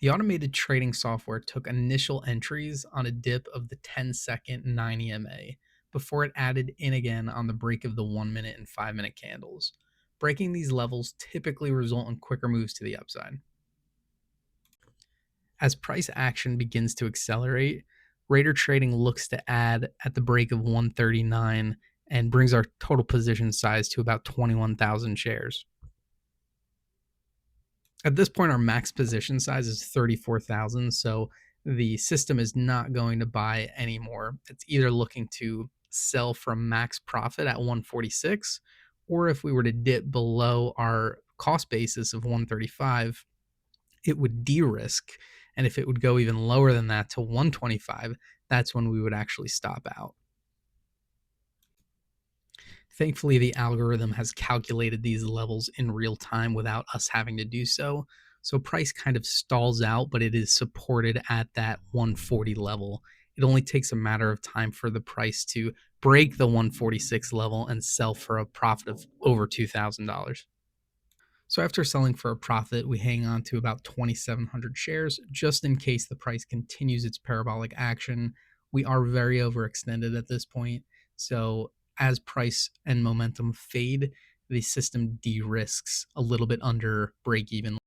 The automated trading software took initial entries on a dip of the 10-second 9 EMA before it added in again on the break of the 1 minute and 5 minute candles. Breaking these levels typically result in quicker moves to the upside. As price action begins to accelerate, Raider Trading looks to add at the break of 139 and brings our total position size to about 21,000 shares. At this point, our max position size is 34,000, so the system is not going to buy anymore. It's either looking to sell from max profit at 146, or if we were to dip below our cost basis of 135, it would de-risk. And if it would go even lower than that to 125, that's when we would actually stop out. Thankfully, the algorithm has calculated these levels in real time without us having to do so. So price kind of stalls out, but it is supported at that 140 level. It only takes a matter of time for the price to break the 146 level and sell for a profit of over $2,000. So after selling for a profit, we hang on to about 2,700 shares just in case the price continues its parabolic action. We are very overextended at this point. So as price and momentum fade, the system de-risks a little bit under break even.